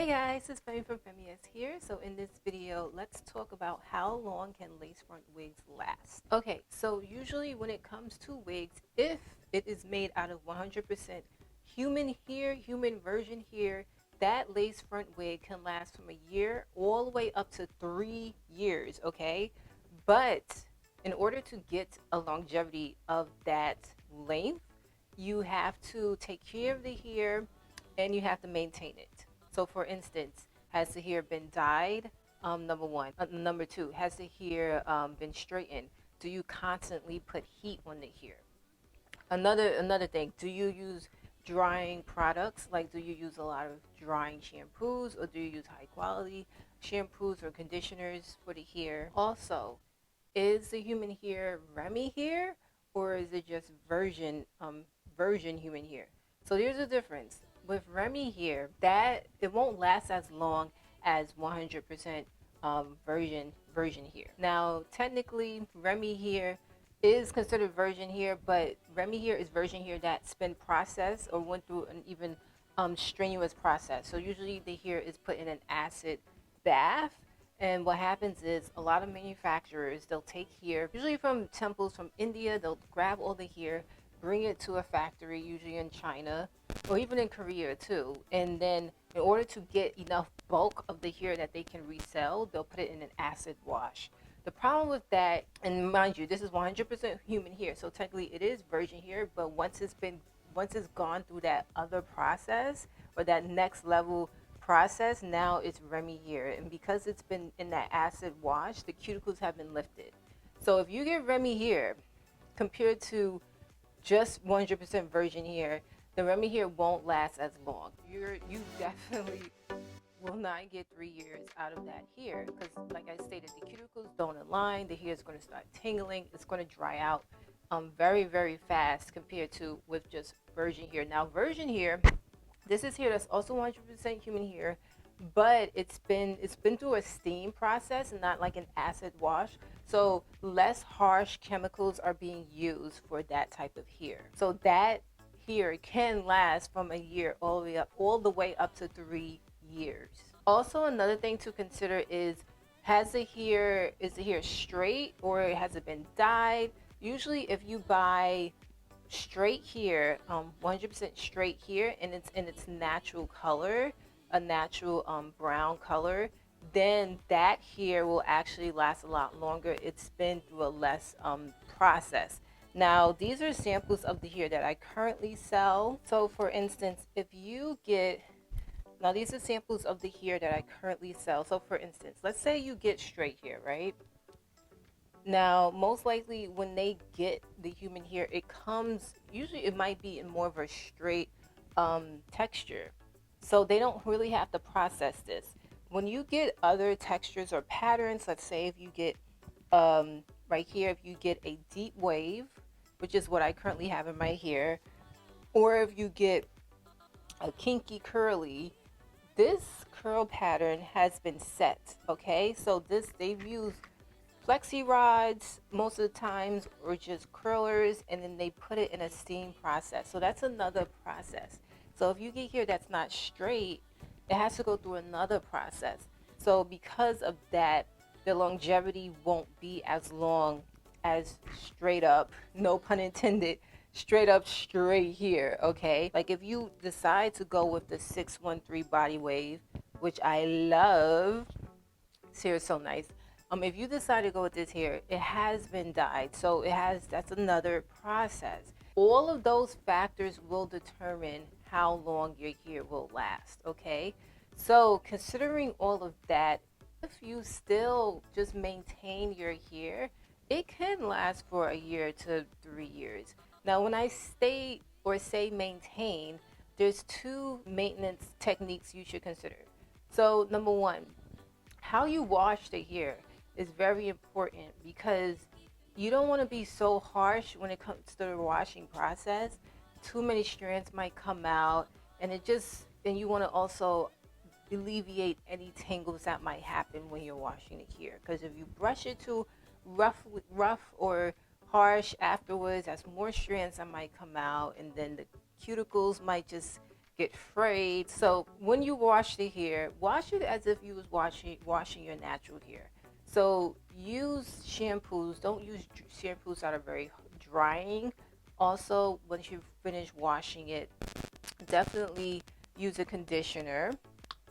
Hey guys, it's Femi from Femi S here. So in this video, let's talk about how long can lace front wigs last. Okay, so usually when it comes to wigs, if it is made out of 100% human hair, human version hair, that lace front wig can last from a year all the way up to 3 years, okay? But in order to get a longevity of that length, you have to take care of the hair and you have to maintain it. So, for instance, has the hair been dyed? Number one. Number two, has the hair been straightened? Do you constantly put heat on the hair? Another thing, do you use drying products? Like, do you use a lot of drying shampoos, or do you use high quality shampoos or conditioners for the hair? Also, is the human hair Remy hair, or is it just version human hair? So there's a difference. With Remy hair, that it won't last as long as 100% version hair. Now, technically, Remy hair is considered virgin hair, but Remy hair is virgin hair that's been processed or went through an even strenuous process. So usually the hair is put in an acid bath, and what happens is a lot of manufacturers, they'll take hair, usually from temples from India, they'll grab all the hair, bring it to a factory, usually in China or even in Korea too. And then in order to get enough bulk of the hair that they can resell, they'll put it in an acid wash. The problem with that, and mind you, this is 100% human hair, so technically it is virgin hair, but once it's gone through that other process or that next level process, now it's Remy hair. And because it's been in that acid wash, the cuticles have been lifted. So if you get Remy hair compared to just 100% virgin hair, the Remy hair won't last as long. You definitely will not get 3 years out of that hair because, like I stated, the cuticles don't align. The hair is going to start tingling. It's going to dry out very, very fast compared to with just virgin hair. Now, virgin hair, this is hair that's also 100% human hair, but it's been through a steam process and not like an acid wash. So less harsh chemicals are being used for that type of hair. So that hair can last from a year all the way up to 3 years. Also, another thing to consider is is the hair straight or has it been dyed? Usually if you buy straight hair, 100% straight hair, and it's in its natural color, a natural brown color, then that hair will actually last a lot longer. It's been through a less process. Now, these are samples of the hair that I currently sell. So, for instance, now these are samples of the hair that I currently sell. So, for instance, let's say you get straight hair, right? Now, most likely when they get the human hair, usually it might be in more of a straight texture. So they don't really have to process this. When you get other textures or patterns, let's say if you get, right here, if you get a deep wave, which is what I currently have in my hair, or if you get a kinky curly, this curl pattern has been set, okay? So they've used flexi rods most of the times or just curlers, and then they put it in a steam process. So that's another process. So if you get hair that's not straight, it has to go through another process. So because of that, the longevity won't be as long as straight up, no pun intended, straight up straight hair, okay? Like if you decide to go with the 613 body wave, which I love, this hair is so nice. If you decide to go with this hair, it has been dyed, so that's another process. All of those factors will determine how long your hair will last, okay? So considering all of that, if you still just maintain your hair, it can last for a year to 3 years. Now, when I state or say maintain, there's two maintenance techniques you should consider. So number one, how you wash the hair is very important because you don't want to be so harsh when it comes to the washing process. Too many strands might come out, and you want to also alleviate any tangles that might happen when you're washing the hair. Because if you brush it too rough or harsh afterwards, that's more strands that might come out, and then the cuticles might just get frayed. So when you wash the hair, wash it as if you was washing your natural hair. So use shampoos. Don't use shampoos that are very drying. Also, once you finish washing it, definitely use a conditioner,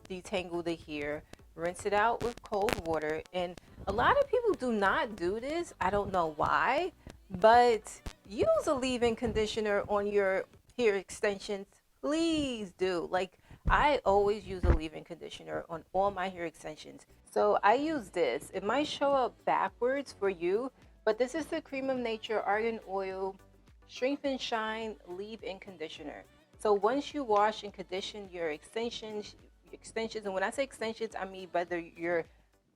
detangle the hair, rinse it out with cold water. And a lot of people do not do this. I don't know why, but use a leave-in conditioner on your hair extensions. Please do. Like, I always use a leave-in conditioner on all my hair extensions. So I use this. It might show up backwards for you, but this is the Cream of Nature Argan Oil Strength and Shine Leave-In Conditioner. So once you wash and condition your extensions, and when I say extensions, I mean whether your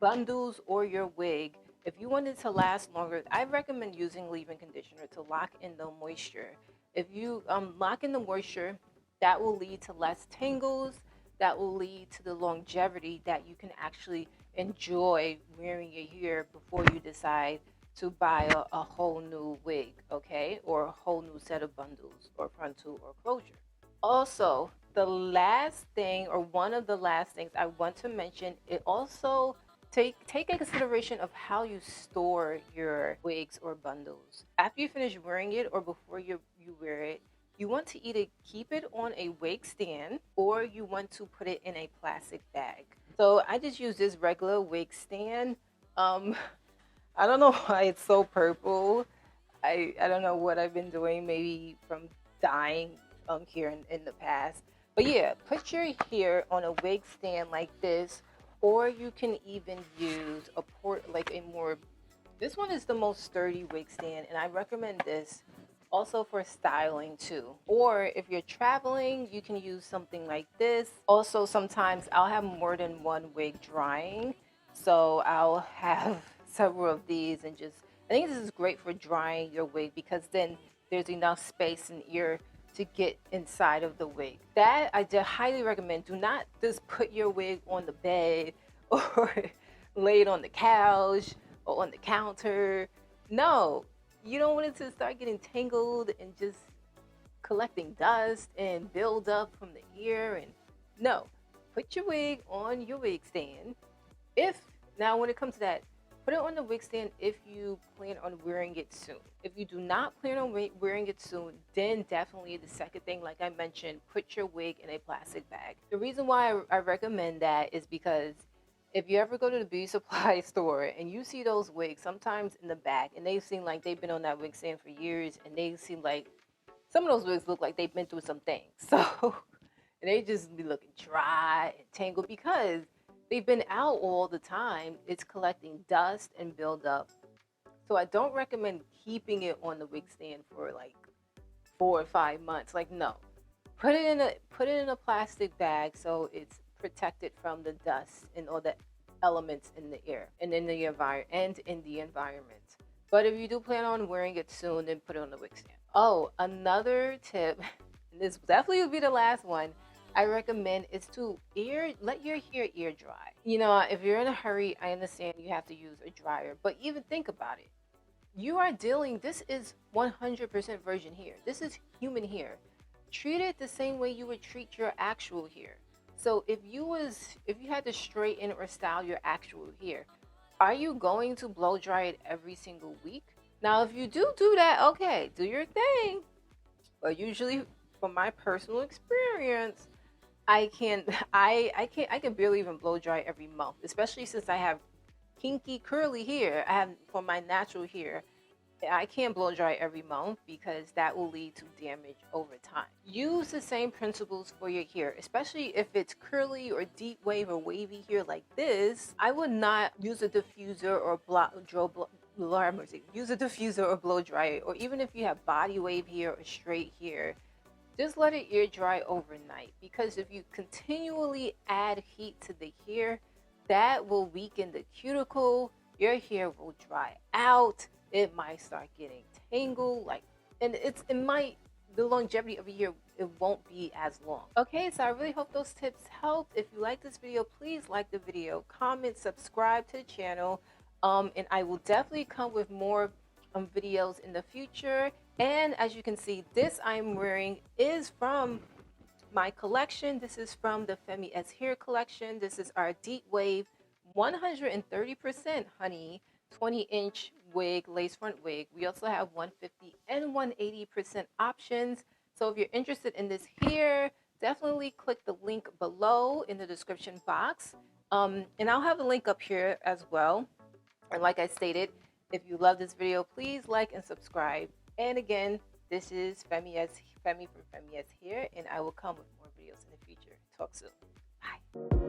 bundles or your wig, if you want it to last longer, I recommend using leave-in conditioner to lock in the moisture. If you lock in the moisture, that will lead to less tangles, that will lead to the longevity that you can actually enjoy wearing your hair before you decide to buy a whole new wig, okay, or a whole new set of bundles or frontal or closure. Also, the last thing, or one of the last things I want to mention, it also take a consideration of how you store your wigs or bundles. After you finish wearing it or before you wear it, you want to either keep it on a wig stand or you want to put it in a plastic bag. So I just use this regular wig stand. I don't know why it's so purple. I don't know what I've been doing, maybe from dyeing here in the past. But yeah, put your hair on a wig stand like this, or you can even use a this one is the most sturdy wig stand, and I recommend this also for styling too. Or if you're traveling, you can use something like this. Also, sometimes I'll have more than one wig drying, so I'll have several of these and just, I think this is great for drying your wig because then there's enough space in ear to get inside of the wig. That I highly recommend. Do not just put your wig on the bed or lay it on the couch or on the counter. No, you don't want it to start getting tangled and just collecting dust and build up from the ear. And no, put your wig on your wig stand. Now when it comes to that, put it on the wig stand if you plan on wearing it soon. If you do not plan on wearing it soon, then definitely the second thing, like I mentioned, put your wig in a plastic bag. The reason why I recommend that is because if you ever go to the beauty supply store and you see those wigs sometimes in the back and they seem like they've been on that wig stand for years, and they seem like some of those wigs look like they've been through some things. So and they just be looking dry and tangled because they've been out all the time. It's collecting dust and buildup. So I don't recommend keeping it on the wig stand for like 4 or 5 months. Like, no, put it in a plastic bag so it's protected from the dust and all the elements in the air and in the environment. But if you do plan on wearing it soon, then put it on the wig stand. Oh, another tip, and this definitely will be the last one, I recommend is to let your hair air dry. You know, if you're in a hurry, I understand you have to use a dryer, but even think about it. This is 100% virgin hair. This is human hair. Treat it the same way you would treat your actual hair. So if you had to straighten or style your actual hair, are you going to blow dry it every single week? Now, if you do that, okay, do your thing. But usually, from my personal experience, I can barely even blow dry every month, especially since I have kinky curly hair. I have for my natural hair. I can't blow dry every month because that will lead to damage over time. Use the same principles for your hair, especially if it's curly or deep wave or wavy hair like this. I would not use a diffuser or use a diffuser or blow dry it. Or even if you have body wave hair or straight hair, just let it air dry overnight, because if you continually add heat to the hair, that will weaken the cuticle. Your hair will dry out. It might start getting tangled, and the longevity of your hair, it won't be as long. Okay, so I really hope those tips helped. If you like this video, please like the video, comment, subscribe to the channel, and I will definitely come with more videos in the future. And as you can see, this I'm wearing is from my collection. This is from the Femi S hair collection. This is our Deep Wave 130% honey 20-inch wig, lace front wig. We also have 150 and 180% options. So if you're interested in this hair, definitely click the link below in the description box. And I'll have a link up here as well. And like I stated, if you love this video, please like and subscribe. And again, this is Femi from Femi S here, and I will come with more videos in the future. Talk soon. Bye.